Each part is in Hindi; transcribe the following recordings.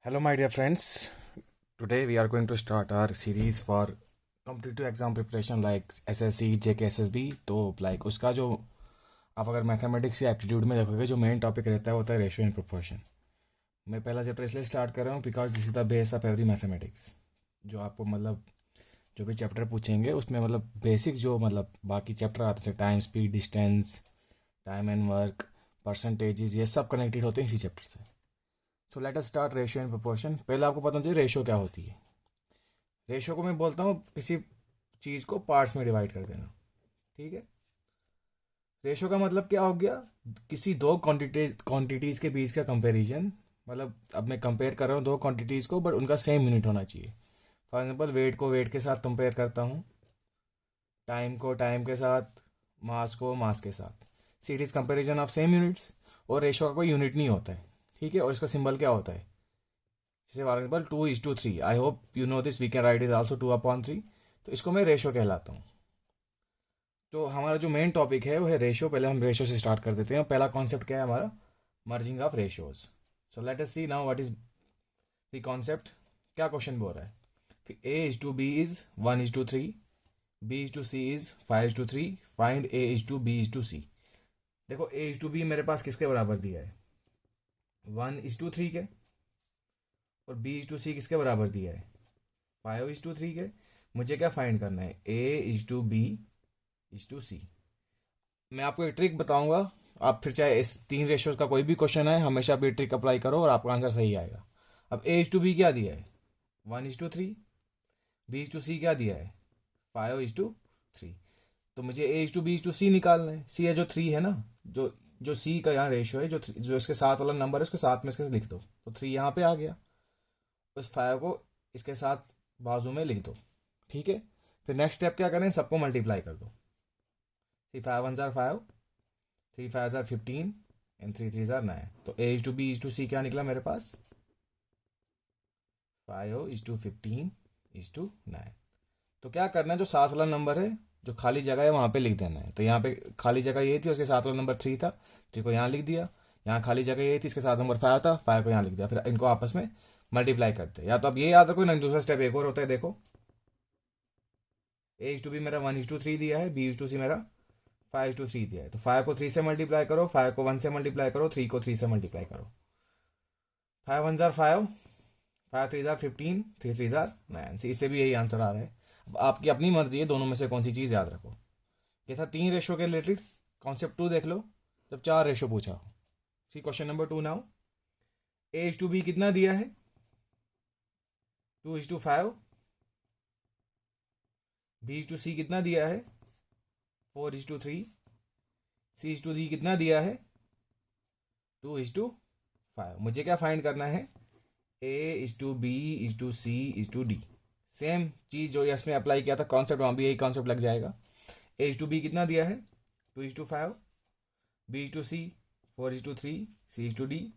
Hello, my dear friends. Today we are going to start our series for competitive exam preparation like SSC, JK, SSB. तो like उसका जो आप अगर मैथमेटिक्स या एप्टीट्यूड में देखोगे जो मेन टॉपिक रहता है वो होता है रेशियो एंड प्रोपोर्शन। मैं पहला चैप्टर इसलिए स्टार्ट कर रहा हूँ because this is the base of every mathematics. जो आपको मतलब जो भी चैप्टर पूछेंगे उसमें मतलब बेसिक जो मतलब बाकी चैप्टर आते हैं time, speed, distance, time and work, percentages, ये सब कनेक्टेड होते हैं इसी चैप्टर से। सो let us start ratio and proportion. पहले आपको पता होना चाहिए रेशियो क्या होती है। रेशियो को मैं बोलता हूँ किसी चीज़ को पार्ट्स में डिवाइड कर देना। ठीक है। रेशियो का मतलब क्या हो गया? किसी दो क्वांटिटीज़ के बीच का कंपैरिजन। मतलब अब मैं कंपेयर कर रहा हूँ दो क्वांटिटीज़ को बट उनका सेम यूनिट होना चाहिए। फॉर एग्जांपल वेट को वेट के साथ कंपेयर करता हूँ, टाइम को टाइम के साथ, मास को मास के साथ। See it is comparison of same units. और रेशियो का कोई यूनिट नहीं होता है। ठीक है। और इसका सिंबल क्या होता है? जैसे for example 2:3। I hope you know this, we can write is also 2/3। तो इसको मैं रेशो कहलाता हूँ। तो हमारा जो मेन टॉपिक है वो है रेशियो। पहले हम रेशियो से स्टार्ट कर देते हैं। पहला कॉन्सेप्ट क्या है हमारा? Merging of ratios. So let us see now what is the concept. क्या क्वेश्चन बोल रहा है कि A:B is 1:3, B:C is 5:3, find A:B:C। देखो A:B मेरे पास किसके बराबर दिया है? 1:3 के। और B:C किसके बराबर दिया है? 5:3 के। मुझे क्या फाइंड करना है? A:B:C। मैं आपको एक ट्रिक बताऊंगा। आप फिर चाहे इस तीन रेशियोज का कोई भी क्वेश्चन है हमेशा आप ये ट्रिक अप्लाई करो और आपका आंसर सही आएगा। अब A:B क्या दिया है? 1:3। B:C क्या दिया है? 5:3। तो मुझे A:B:C निकालना है। सी है जो 3 है ना, जो जो सी का यहाँ रेशियो है, जो इसके साथ वाला नंबर है उसके साथ में इसके लिख दो। तो 3 यहाँ पे आ गया। उस 5 को इसके साथ बाजू में लिख दो। ठीक है। फिर नेक्स्ट स्टेप क्या करें? सबको मल्टीप्लाई कर दो। 3 5 1 5, 3 5 15 एंड 3 3 9। तो A:B:C क्या निकला मेरे पास? 5:15:9। तो क्या करना है? जो साथ वाला नंबर है जो खाली जगह है वहां पे लिख देना है। तो यहाँ पे खाली जगह ये थी, उसके साथ वाला नंबर 3 था, 3 को यहाँ लिख दिया। यहाँ खाली जगह ये थी, इसके साथ नंबर 5 था, 5 को यहाँ लिख दिया। फिर इनको आपस में मल्टीप्लाई करते हैं। या तो आप ये याद रखो ना, दूसरा स्टेप एक और होता है। देखो A:B मेरा 1:3 दिया है, B:C मेरा 5:3 दिया है। तो 5 को 3 से मल्टीप्लाई करो, 5 को 1 से मल्टीप्लाई करो, 3 को 3 से मल्टीप्लाई करो। 5 1 5, 5 3 15, 3 3 9। इससे भी यही आंसर आ रहा है। अब आपकी अपनी मर्जी है दोनों में से कौन सी चीज़ याद रखो। ये था 3 रेशो के रिलेटेड। कॉन्सेप्ट 2 देख लो, जब 4 रेशो पूछा हो। सी क्वेश्चन नंबर 2 नाउ। A:B कितना दिया है? 2:5। B:C कितना दिया है? 4:3। C:D कितना दिया है? 2:5। मुझे क्या फाइंड करना है? A:B:C:D। सेम चीज जो इसमें अप्लाई किया था कॉन्सेप्ट, वहां भी यही कॉन्सेप्ट लग जाएगा। A:B कितना दिया है? 2:5। B:C 4:3, C:D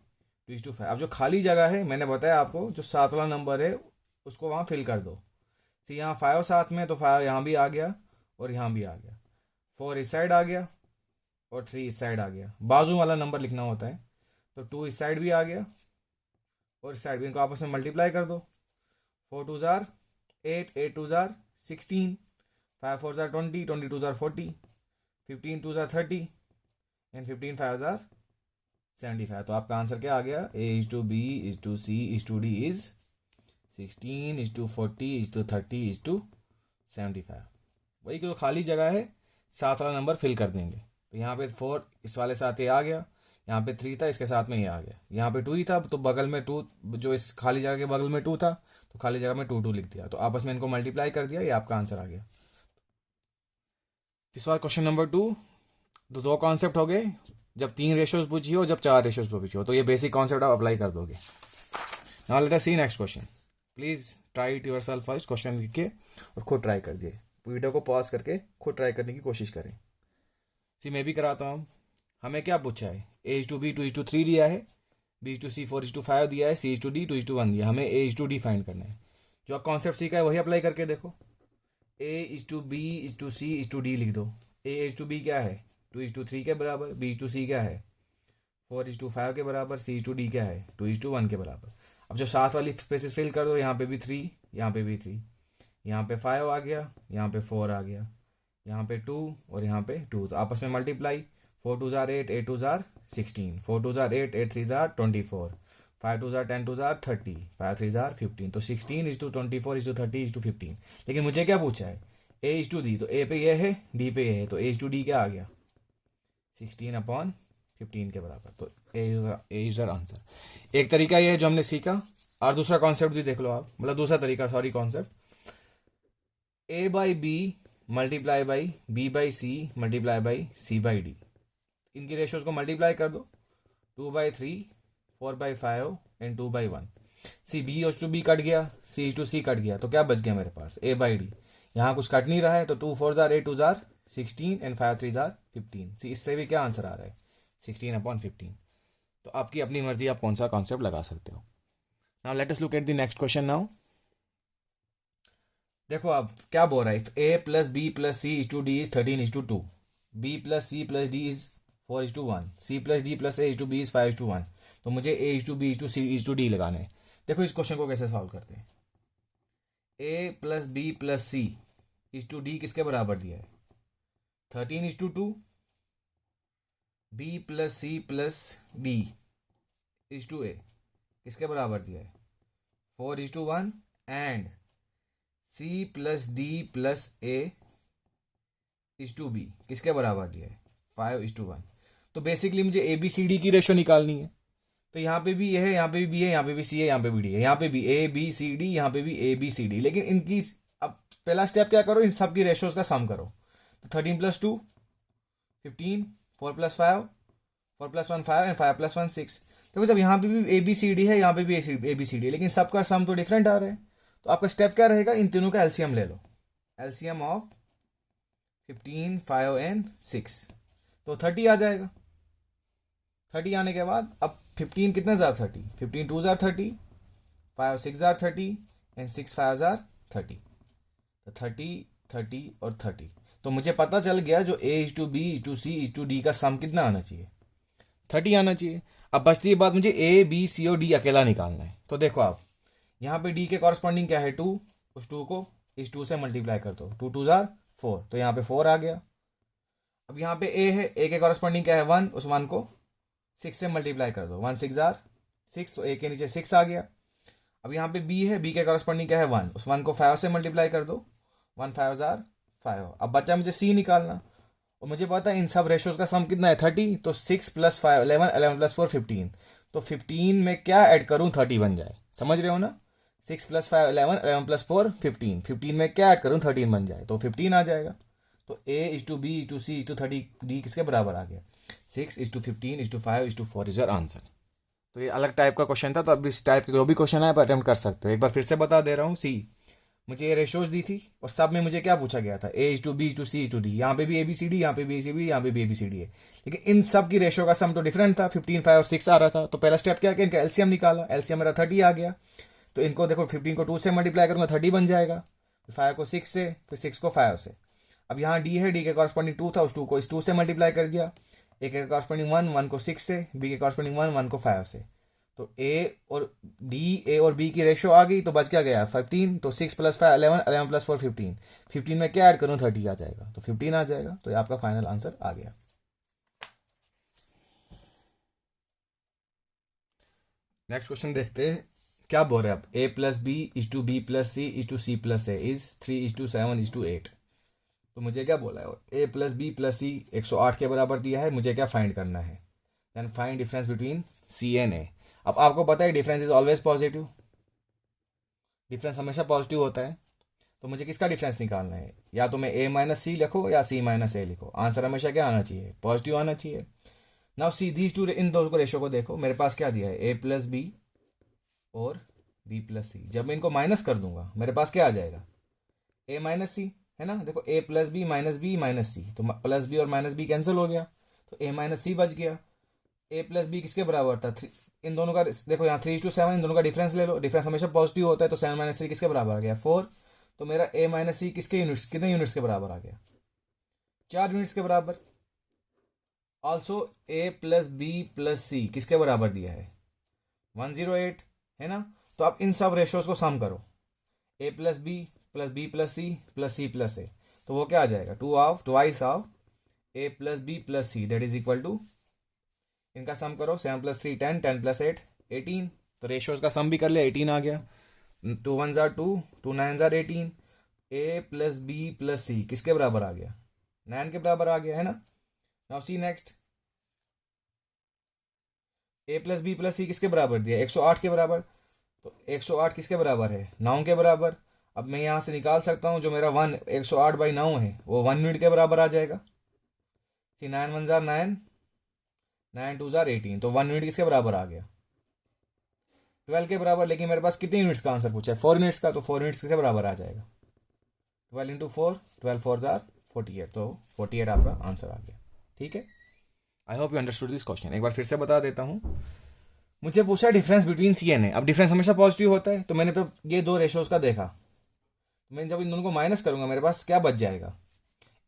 2:5। अब जो खाली जगह है मैंने बताया आपको, जो सात वाला नंबर है उसको वहां फिल कर दो। सी यहाँ 5 साथ में, तो 5 यहाँ भी आ गया और यहाँ भी आ गया। 4 इस साइड आ गया और 3 इस साइड आ गया। बाजू वाला नंबर लिखना होता है। तो 2 इस साइड भी आ गया और इस साइड भी। इनको आपस में मल्टीप्लाई कर दो। 4 2 8, 8 2 16, 5 4 20, 20 40, 15 30 एंड 15 5 75। तो आपका आंसर क्या आ गया? A:B:C:D is 16:40:30:75। वही जो खाली जगह है सात वाला नंबर फिल कर देंगे। तो यहाँ पे 4 इस वाले साथ ये आ गया, यहाँ पे 3 था इसके साथ में ये आ गया, यहाँ पे 2 ही था तो बगल में 2, जो इस खाली जगह के बगल में 2 था तो खाली जगह में 2 2 लिख दिया। तो आपस में इनको मल्टीप्लाई कर दिया, ये आपका आंसर आ गया। इस बार क्वेश्चन नंबर 2। तो दो कॉन्सेप्ट हो गए, जब 3 रेशियोज पूछी हो, जब 4 रेशियोज पूछी हो। तो ये बेसिक कॉन्सेप्ट आप अप्लाई कर दोगे। Now let us see next question. Please try it yourself first. Question लिख के और खुद ट्राई कर दिए। वीडियो को पॉज करके खुद ट्राई करने की कोशिश करें। सी मैं भी कराता हूँ। हमें क्या पूछा है? A:B 2:3 दिया है, B:C 4:5 दिया है, C:D 2:1 दिया है। हमें A:D फाइंड करना है। जो आप कॉन्सेप्ट सीखा है वही अप्लाई करके देखो। A:B:C:D लिख दो। A:B क्या है? 2:3 के बराबर। B:C क्या है? 4:5 के बराबर। C:D क्या है? 2:1 के बराबर। अब अब जो साथ वाली स्पेसेस फिल कर दो, यहाँ पे भी 3, यहाँ पे भी 3, यहाँ पे 5 आ गया, यहाँ पे 4 आ गया, यहाँ पे 2 और यहाँ पे 2, तो आपस में मल्टीप्लाई, 4 2 जार 8, 8 2 जार 16, 4 2 जार 8, 8 3 जार 24, 5 2 जार 10 2 जार 30, 5 3 जार 15, तो 16:24:30:15। लेकिन मुझे क्या पूछा है, A:D, तो ए पे ये है, डी पे ये है, तो A:D क्या आ गया, 16/15 के बराबर, तो ए इज आंसर। एक तरीका ये है जो हमने सीखा, और दूसरा कॉन्सेप्ट भी देख लो आप, मतलब दूसरा तरीका, sorry concept, A/B multiply by B/C multiply by C/D, इनकी रेशियोज को मल्टीप्लाई कर दो, 2/3, 4/5 एंड 2/1। सी B/B कट गया, C/C कट गया, तो क्या बच गया मेरे पास, A/D। यहाँ कुछ कट नहीं रहा है, तो 2 4 जार 8 2 जार 16 एंड 5 3 जार 15। सी इससे भी क्या आंसर आ रहा है, 16/15। तो आपकी अपनी मर्जी, आप कौन सा कॉन्सेप्ट लगा सकते हो। Now let us look at the next question. Now देखो आप क्या बोल रहा है, A + B + C = D is 13:2, B + C + D is 4:1, C + D + A = B is 5:1, तो मुझे A B C D लगाने हैं। देखो इस क्वेश्चन को कैसे सॉल्व करते हैं। A + B + C = D किसके बराबर दिया है, 13:2, B + C + D = A किसके बराबर दिया है, 4:1, and C + D + A = B किसके बराबर दिया है, 5:1। तो बेसिकली मुझे ABCD की रेशो निकालनी है, तो यहाँ पे भी ये है, यहाँ पे भी B है, यहाँ पे भी C है, यहाँ पे भी D है, यहाँ पे भी ABCD, यहाँ पे भी ABCD, लेकिन इनकी अब पहला स्टेप क्या करो, इन सब की रेशोज का सम करो, तो 13 + 2 15, 4 + 5 4 + 1 5 एंड 5 + 1 6। देखो जब यहाँ पे भी ABCD है, यहाँ पे भी ABCD है, लेकिन सबका सम तो डिफरेंट आ रहा है, तो आपका स्टेप क्या रहेगा, इन तीनों का एलसीएम ले लो, एलसीएम ऑफ 15 5 एंड 6, तो 30 आ जाएगा। 30 आने के बाद अब 15 कितने jar 30, 15 2 jar 30, 5 6 jar 30 and 6 5 jar 30, तो 30 30 और 30, तो मुझे पता चल गया जो A B C D का सम कितना आना चाहिए, 30 आना चाहिए। अब बचती है बात, मुझे A B C और D अकेला निकालना है, तो देखो आप यहाँ पे D के कॉरस्पॉन्डिंग क्या है 2, उस 2 को इस 2 से मल्टीप्लाई कर दो, 2 2 जार 4, तो यहाँ पे 4 आ गया। अब यहाँ पे A है, A के कॉरस्पॉन्डिंग क्या है 1, उस 1 को 6 से मल्टीप्लाई कर दो, 1 6 जार 6, तो A के नीचे 6 आ गया। अब यहाँ पे B है, B के कॉरस्पॉन्डिंग क्या है 1, उस 1 को 5 से मल्टीप्लाई कर दो, 1 5 जार 5। अब बचा मुझे C निकालना, और मुझे पता है इन सब रेशोज का सम कितना है 30, तो 6 + 5 11, 11 + 4 15, तो 15 में क्या ऐड करूं 30 बन जाए, समझ रहे हो ना, 6 + 5 11, 11 + 4 15, 15 में क्या ऐड करूं 13 बन जाए, तो 15 आ जाएगा। तो A B C 30 D किसके बराबर आ गया, 6:15 5 4 इज योर आंसर। तो ये अलग टाइप का क्वेश्चन था, तो अब इस टाइप के जो भी क्वेश्चन है आप अटेम्प्ट कर सकते हो। एक बार फिर से बता दे रहा हूँ, सी मुझे ये रेशोज दी थी और सब में मुझे क्या पूछा गया था, A B C D, यहाँ पे भी ABCD, यहाँ पे भी ABCD, यहाँ पे भी ABCD है, लेकिन इन सब की रेशो का सम तो डिफरेंट था, 15 5 और 6 आ रहा था। तो पहला स्टेप क्या किया, इनका एलसीएम निकाला, एलसीएम मेरा 30 आ गया, तो इनको देखो 15 को 2 से मल्टीप्लाई करूंगा 30 बन जाएगा, 5 को 6 से, फिर 6 को 5 से। अब यहाँ D है, D के कॉरस्पॉन्डिंग 2 था, उस 2 को इस 2 से मल्टीप्लाई कर दिया, A के कॉरस्पॉन्डिंग 1, 1 को 6 से, B के कॉरस्पॉन्डिंग 1, 1 को 5 से, तो A और B की रेशो आ गई, तो बच क्या गया 15, तो 6 + 5 11, 11 + 4 15, 15 में क्या ऐड करूं 30 आ जाएगा, तो 15 आ जाएगा, तो ये आपका फाइनल आंसर आ गया। नेक्स्ट क्वेश्चन देखते हैं क्या बोल रहे हैं आप, A + B = B + C = C + A is 3:7:8, तो मुझे क्या बोला है, A + B + C 108 के बराबर दिया है, मुझे क्या फाइंड करना है, then find difference between C and A। अब आपको पता है difference is always positive, difference हमेशा पॉजिटिव होता है, तो मुझे किसका डिफरेंस निकालना है, या तो मैं A - C लिखो या C - A लिखो, आंसर हमेशा क्या आना चाहिए, पॉजिटिव आना चाहिए। नाउ सी दीज टू, इन दो को रेशो को देखो, मेरे पास क्या दिया है A + B और B + C, जब मैं इनको माइनस कर दूंगा मेरे पास क्या आ जाएगा, A - C है ना, देखो A + B - B - C, तो प्लस बी और माइनस बी कैंसिल हो गया, तो A - C बच गया। A + B किसके बराबर था, इन दोनों का देखो यहाँ 3:7, इन दोनों का डिफरेंस ले लो, डिफरेंस हमेशा पॉजिटिव होता है, तो 7 - 3 किसके बराबर आ गया 4, तो मेरा A - C किसके यूनिट्स, कितने यूनिट्स के बराबर आ गया, 4 यूनिट्स के बराबर। ऑल्सो A + B + C किसके बराबर दिया है 108 है ना, तो आप इन सब रेशियोज को सम करो, a plus B plus B plus C plus A, तो वो क्या आ जाएगा, twice of a plus B plus C, that is equal to, इनका सम करो, 7 प्लस 3 10, 10 प्लस 8 18, तो रेशियोज का सम भी कर लिया, 18 आ गया, 2 1 जार 2, 2 9 जार 18, a plus B plus C किसके बराबर आ गया, 9 के बराबर आ गया है ना। Now see next, a plus B plus C किसके बराबर दिया, 108 के बराबर, तो 108 किसके बराबर है, 9 के बराबर। अब मैं यहां से निकाल सकता हूं जो मेरा 108/9 है वो 1 यूनिट के बराबर आ जाएगा। सी 9 1 जार 9, 9 2 जार 18, तो 1 यूनिट किसके बराबर आ गया, 12 के बराबर। लेकिन मेरे पास कितने यूनिट्स का आंसर पूछा है, 4 यूनिट्स का, तो 4 यूनिट्स किसके बराबर आ जाएगा, 12 इंटू 4, 12 4 जार 48, तो 48 आपका आंसर आ गया। ठीक है, आई hope you understood this question. एक बार फिर से बता देता हूँ, मुझे पूछा डिफरेंस बिटवीन सी एंड ए। अब डिफरेंस हमेशा पॉजिटिव होता है, तो मैंने पे ये दो रेशियोज का देखा, मैं जब इन दोनों को माइनस करूंगा मेरे पास क्या बच जाएगा,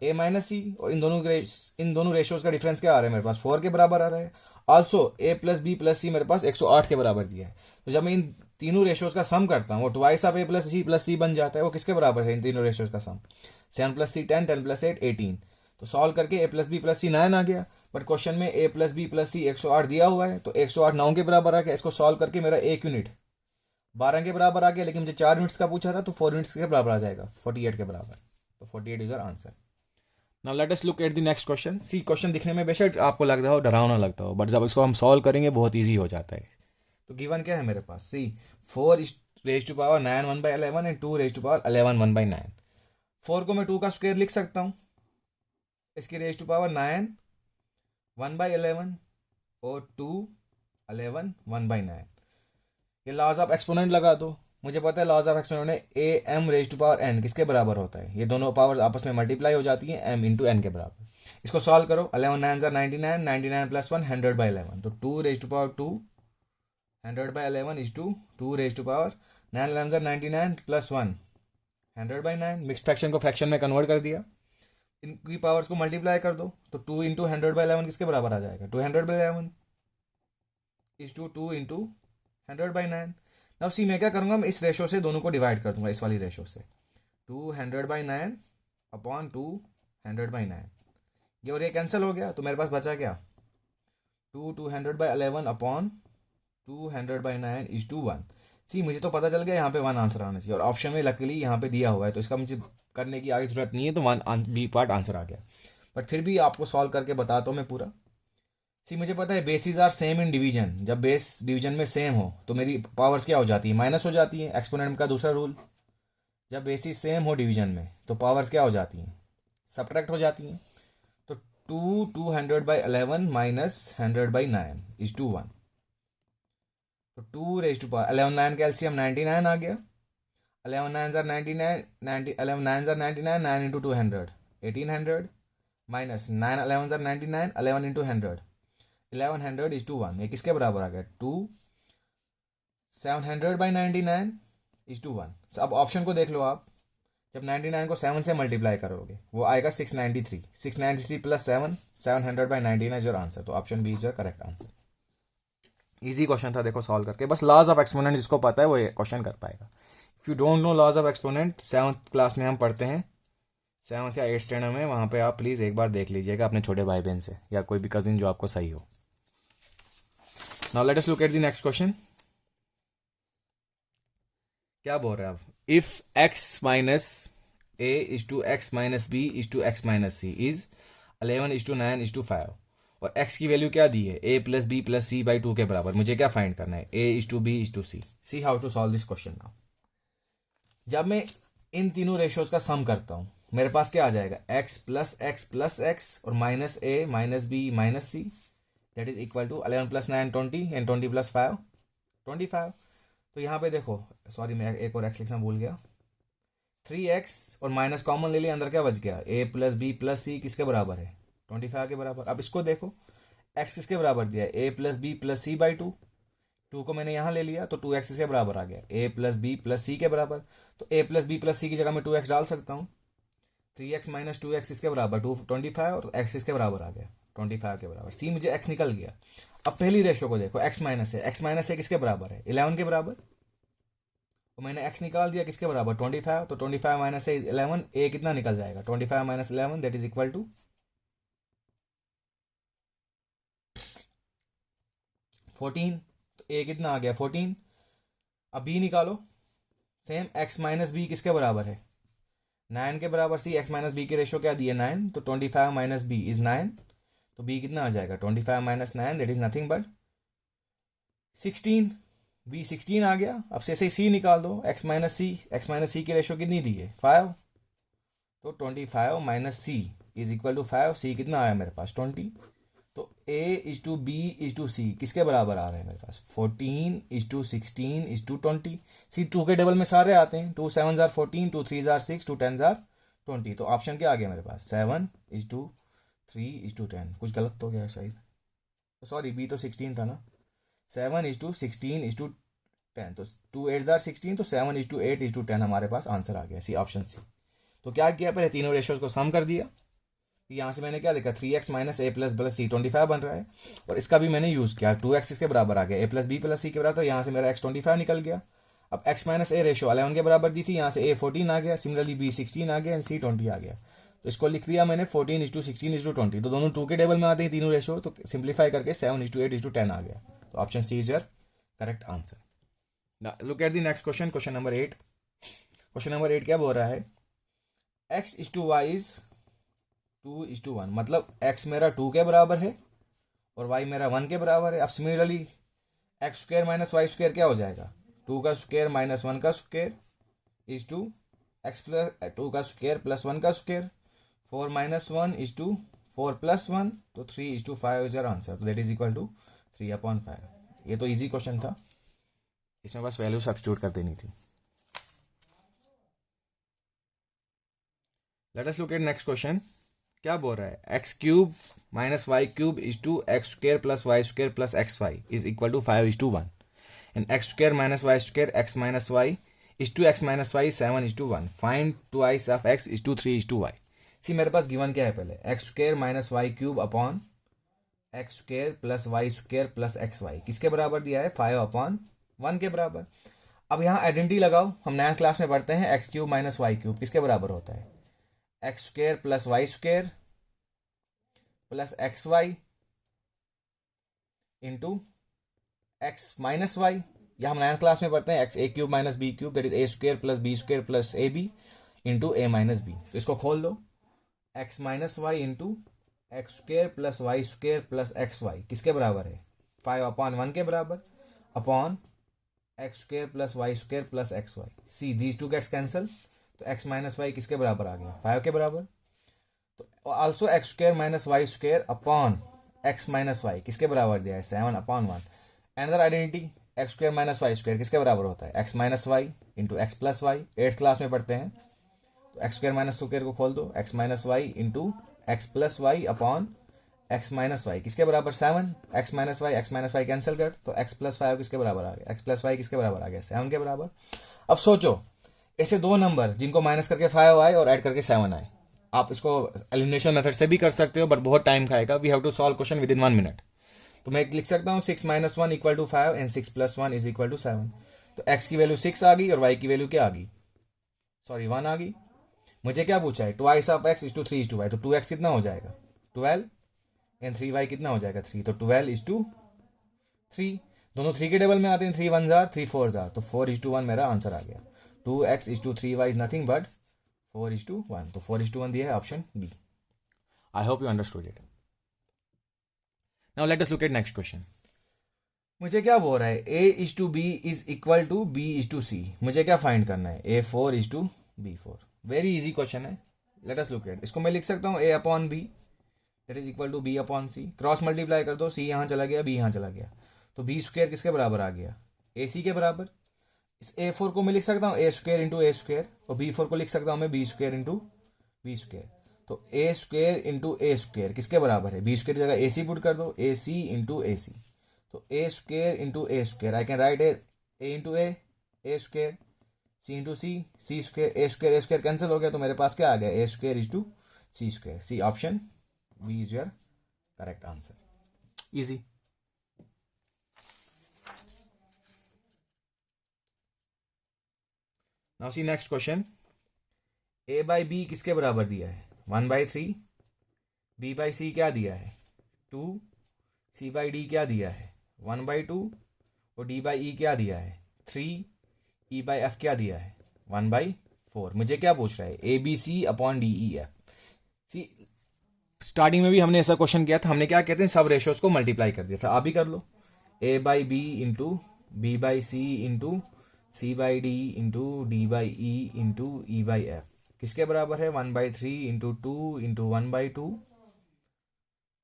a माइनस सी, और इन दोनों रेशियोज का डिफरेंस क्या आ रहा है मेरे पास, 4 के बराबर आ रहा है। Also a plus B plus C मेरे पास 108 के बराबर दिया है, तो जब मैं इन तीनों रेशियोज का सम करता हूँ वो ट्वाइस ऑफ a प्लस सी बन जाता है। वो किसके बराबर है इन तीनों रेशियोज का सम, 7 प्लस 3 10, 10 प्लस 8 18, तो सॉल्व करके a प्लस बी प्लस सी 9 आ गया। बट क्वेश्चन में a प्लस बी प्लस सी 108 दिया हुआ है, तो 108 9 के बराबर आ गया। इसको सॉल्व करके मेरा 1 यूनिट 12 के बराबर आ गया, लेकिन मुझे 4 यूनिट्स का पूछा था, तो 4 यूनिट्स के बराबर आ जाएगा, 48 के बराबर, तो 48 is our answer. Now let us look at the next question. See question दिखने में बेशक आपको लगता हो डरावना लगता हो, बट जब इसको हम सॉल्व करेंगे बहुत ईजी हो जाता है। तो गिवन क्या है मेरे पास, see 4 raise to power 9 1/11 and 2 raise to power 11 1/9। 4 को मैं 2 का स्क्वायर लिख सकता हूँ, इसकी रेज टू पावर 9 1/11 और 2 11 1/9। ये लॉज ऑफ एक्सपोनेंट लगा दो, मुझे पता है लॉज ऑफ एक्सपोनेंट में A M raise to power N किसके बराबर होता है, ये दोनों पावर्स आपस में मल्टीप्लाई हो जाती हैं, एम इंटू एन के बराबर। इसको सॉल्व करो, 11 9 99, 99 प्लस 1 100/11, तो 2 raise to power 2 100/11 is 2 raise to power 9 11 99 plus 1 100/9। Mix fraction को फ्रैक्शन में कन्वर्ट कर दिया, इनकी पावर्स को मल्टीप्लाई कर दो, तो 2 इंटू 100/11 किसके बराबर आ जाएगा, 200/11 इज 2 इंटू 100/9। नाउ सी मैं क्या करूंगा, मैं इस रेशो से दोनों को डिवाइड कर दूंगा, इस वाली रेशो से 200/9 अपॉन 200/9, ये और ये कैंसिल हो गया, तो मेरे पास बचा क्या, 200/11 अपॉन 200/9 इज 1। सी मुझे तो पता चल गया यहाँ पे 1 आंसर आना चाहिए, और ऑप्शन में लकीली यहाँ पे दिया हुआ है, तो इसका मुझे करने की आगे जरूरत नहीं है, तो 1 बी पार्ट आंसर आ गया। बट फिर भी आपको सॉल्व करके बताता हूँ मैं पूरा। सी मुझे पता है basis are same in division, जब बेस डिवीजन में सेम हो तो मेरी पावर्स क्या हो जाती है, माइनस हो जाती है, एक्सपोनेंट का दूसरा रूल। जब बेसिस सेम हो डिवीजन में तो पावर्स क्या हो जाती हैं, सब्ट्रैक्ट हो जाती हैं। तो 200/11 माइनस 100/9 इज 1, तो 2 रेज टू पावर 11 9 कैल्सियम 99 आ गया, 11 9 jar 99, 11 9 jar 99, 9 into 200 1800, minus 9 11 jar 99, 11 into 100 1100 is 1, ये किसके बराबर आ गया, 2 700/99 इज 1। अब ऑप्शन को देख लो आप, जब 99 को 7 से मल्टीप्लाई करोगे वो आएगा 693, 693 प्लस 7 700/99 इज योर आंसर, तो option B is your correct answer. Easy question था, देखो सॉल्व करके, बस लॉज ऑफ एक्सपोनेंट जिसको पता है वो ये क्वेश्चन कर पाएगा। If you don't know laws of exponent, 7th class में हम पढ़ते हैं, 7th या 8th स्टैंडर्ड में, वहाँ पे आप प्लीज़ एक बार देख लीजिएगा अपने छोटे भाई बहन से या कोई भी कजिन जो आपको सही हो। Now let us look at the next question. क्या बोल रहे हैं आप, if x minus a is to x minus b is to x minus c is 11 is to 9 is to 5, और x की वैल्यू क्या दी है, a plus B plus C by 2 के बराबर। मुझे क्या फाइंड करना है, a is to b is to c। See how to solve this question now. जब मैं इन तीनों रेशियोज का सम करता हूं मेरे पास क्या आ जाएगा, x प्लस x और minus a minus b minus c, that is equal to 11 plus 9 20 and 20 plus 5 25। तो यहाँ पे देखो, सॉरी मैं एक और x लिखना भूल गया, 3x और माइनस कॉमन ले लिया, अंदर क्या बच गया, a plus B plus C किसके बराबर है, 25 के बराबर। अब इसको देखो, x किसके बराबर दिया है, a plus B plus C by 2 को मैंने यहाँ ले लिया, तो 2x के बराबर आ गया, a प्लस बी प्लस सी के बराबर। तो a प्लस बी प्लस सी की जगह मैं 2x डाल सकता हूँ, 3x माइनस 2x इसके बराबर 25, और x इसके बराबर आ गया 25 के बराबर। सी मुझे x निकल गया। अब पहली रेशो को देखो, x माइनस है, x माइनस है किसके बराबर है, 11 के बराबर। तो मैंने x निकाल दिया किसके बराबर 25, तो 25 माइनस ए इज 11, ए कितना निकल जाएगा 25 minus 11 that is equal to 14, तो ए कितना आ गया 14। अब बी निकालो, सेम x माइनस बी किसके बराबर है 9 के बराबर। सी x माइनस बी की रेशो क्या दी है 9, तो 25 माइनस बी इज 9, तो बी कितना आ जाएगा 25 minus 9 that is nothing but 16, B 16 आ गया। अब से सी निकाल दो, x माइनस सी की रेशो कितनी दी है 5, तो 25 minus C is equal to 5, C कितना आया मेरे पास 20, तो a is to B is to C किसके बराबर आ रहे हैं मेरे पास 14 is to 16 is to 20। See 2 के टेबल में सारे आते हैं, 2 7 जार 14, 2 3 जार 6, 2 10 जार 20, तो ऑप्शन क्या आ गया मेरे पास 7 इज टू 3 इज टू 10। कुछ गलत तो गया है शायद, तो सॉरी बी तो 16 था ना, 7 इज टू 16 इज टू 10, तो 2 8 जार 16, तो 7 इज टू 8 इज टू 10 हमारे पास आंसर आ गया सी, ऑप्शन सी। तो क्या किया, पहले तीनों रेशियोज को सम कर दिया, यहाँ से मैंने क्या लिखा 3x माइनस ए प्लस प्लस सी 25 बन रहा है, और इसका भी मैंने यूज किया 2x इसके बराबर आ गया, ए प्लस बी प्लस सी के बराबर, तो यहाँ से मेरा x 25 निकल गया। अब x माइनस ए रेशियो 11 के बराबर दी थी, यहाँ से a 14 आ गया, सिमिलरली b 16 आ गया एंड c 20 आ गया, तो इसको लिख दिया मैंने 14 इज टू 16 इज टू 20, तो दोनों 2 के टेबल में आते हैं तीनों रेशियो, तो सिंप्लीफाई करके 7 इज टू 8 इज टू 10 आ गया, तो option C is your correct answer. Look at the next question, question number 8। Question number 8 क्या बोल रहा है, x is to Y is 2 is to 1, मतलब x मेरा 2 के बराबर है और y मेरा 1 के बराबर है। अब similarly X square minus Y square क्या हो जाएगा 2 का स्क्र माइनस 1 का square is to X plus 2 का स्क्र प्लस 1 का square, 4 minus 1 is to 4 plus 1, तो 3 is to 5 is your answer, that is equal to 3/5। ये तो इजी क्वेश्चन था, इसमें बस वैल्यू सब्स्टिट्यूट कर देनी थी। Let us look at next question. क्या बोल रहा है, X cube minus Y cube is to X square plus Y square plus X Y is equal to 5 is to 1, and X square minus Y square X minus Y is to X minus Y 7 is to 1, find twice of X is to 3 is to Y. See मेरे पास गिवन क्या है, पहले X square minus Y cube upon X square plus Y square plus X Y किसके बराबर दिया है 5/1 के बराबर। अब यहाँ आइडेंटिटी लगाओ, हम नया क्लास में पढ़ते हैं X cube minus Y cube किसके बराबर होता है X square plus Y square plus X Y into X minus Y, या हम नया क्लास में पढ़ते हैं X A cube minus B cube that is A square plus B square plus A B into A minus B. तो इसको खोल दो, X minus Y into X square plus Y square plus X Y किसके बराबर है 5/1 के बराबर, upon X square plus Y square plus X Y. See these two gets cancel, तो एक्स माइनस वाई किसके बराबर आ गया 5 के बराबर, तो also X square minus Y square upon X minus Y किसके बराबर दिया है 7/1। Another identity X square minus Y square किसके बराबर होता है X minus Y into X plus Y, 8th class में पढ़ते हैं, तो एक्स स्क्र माइनस स्क्र को खोल दो, X minus Y into X plus Y upon X minus Y किसके बराबर 7, एक्स माइनस वाई कैंसिल कर, तो एक्स प्लस 5 किसके बराबर आ गया एक्स प्लस वाई किसके बराबर आ गया 7 के बराबर। अब सोचो ऐसे दो नंबर जिनको माइनस करके 5 आए और ऐड करके 7 आए, आप इसको एलिमिनेशन मेथड से भी कर सकते हो बट बहुत टाइम खाएगा, we have to solve question within 1 minute. तो मैं लिख सकता हूँ 6 minus 1 equal to 5 and 6 plus 1 is equal to 7, तो x की वैल्यू 6 आ गई और y की वैल्यू क्या आ गई, सॉरी 1 आ गई। मुझे क्या पूछा है twice of x is to 3 is to Y, तो 2x कितना हो जाएगा 12 एंड 3y कितना हो जाएगा 3, तो 12 इज टू 3, दोनों 3 के टेबल में आते हैं, 3 1 जार 3 4 जार, तो 4 इज टू 1 मेरा आंसर आ गया। 2x is to 3y is nothing but 4 is to 1, तो 4 इज टू 1 दिया है option B. I hope you understood it. Now let us look at next question. मुझे क्या बोल रहा है a is to B is equal to b is to C, मुझे क्या फाइंड करना है a4 is to b4। Very easy question है, लेट अस लुक एट। इसको मैं लिख सकता हूँ a upon b that is equal to b upon c, cross multiply कर दो, c यहाँ चला गया b यहाँ चला गया, तो b स्क्र किसके बराबर आ गया ac के बराबर। इस a4 को मैं लिख सकता हूँ a square into A square, और b4 को लिख सकता हूँ मैं b square into b square, तो a square into A square किसके बराबर है b स्क्र की जगह ac पुट कर दो, ac इंटू ए सी, तो a square into A square I can write a into A square, c into C square, A square cancel हो गया, तो मेरे पास क्या आ गया A square is to C square, see option B is your correct answer. Easy. Now see next question, A by B किसके बराबर दिया है? 1/3, बी बाई सी क्या दिया है? 2, सी बाई डी क्या दिया है? 1/2, और डी बाई ई क्या दिया है? 3, ई बाई एफ क्या दिया है? 1/4। मुझे क्या पूछ रहा है? A b c upon d e f. C starting में भी हमने ऐसा क्वेश्चन किया था, हमने क्या कहते हैं, सब रेशियोज को मल्टीप्लाई कर दिया था। आप भी कर लो, A by B into B by C into C by D into D by E into E by F किसके बराबर है? 1/3 into 2 into 1/2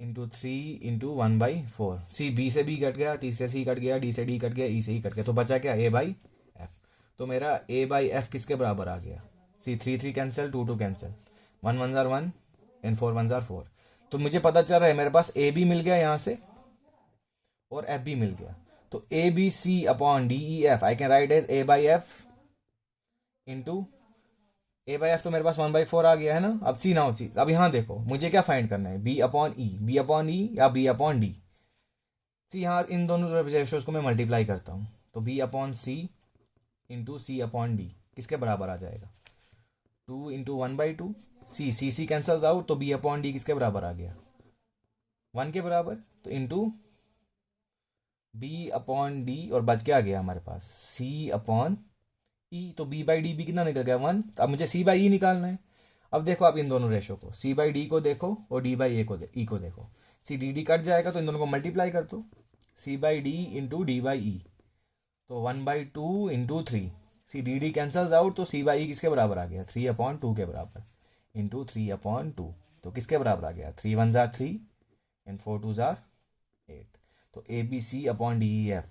into 3 into 1/4। See B से बी कट गया, टी से सी कट गया, डी से डी कट गया, ई से ई कट गया, तो बचा क्या? A by F. तो मेरा ए बाई एफ किसके बराबर आ गया? सी 3 3 cancel, 2 2 cancel, 1 1 jar 1 and 4 1 jar 4। तो मुझे पता चल रहा है मेरे पास ए भी मिल गया यहाँ से और एफ भी मिल गया। तो a b c upon d e f I can write as a by f into a by F, तो मेरे पास 1/4 आ गया है ना। अब सी ना सी, अब यहाँ देखो मुझे क्या फाइंड करना है? बी अपॉन ई या बी अपॉन डी। सी यहाँ इन दोनों रेशियोज को मैं मल्टीप्लाई करता हूँ, तो बी अपॉन सी इंटू सी अपॉन डी किसके बराबर आ जाएगा? 2 इंटू 1/2, सी सी सी कैंसल्स आउट, तो बी अपॉन डी किसके बराबर आ गया? 1 के बराबर। तो इंटू बी अपॉन डी, और बच क्या गया हमारे पास? सी अपॉन ई। तो बी बाई डी भी कितना निकल गया? 1। अब मुझे सी बाई ई निकालना है। अब देखो आप इन दोनों रेशो को, सी बाई डी को देखो और डी बाई ए को ई को देखो। सी डी डी कट जाएगा तो इन दोनों को मल्टीप्लाई कर दो, C by D into D by E, तो 1/2 into 3। See D D cancels out, तो सी बाई ई किसके बराबर आ गया? 3/2 के बराबर, इंटू 3/2। तो किसके बराबर आ गया? 3 1 जार 3 एंड 4 2 जार 8। तो a b c upon d e f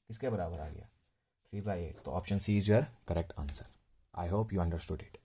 किसके बराबर आ गया? 3/8। तो option C is your correct answer. I hope you understood it.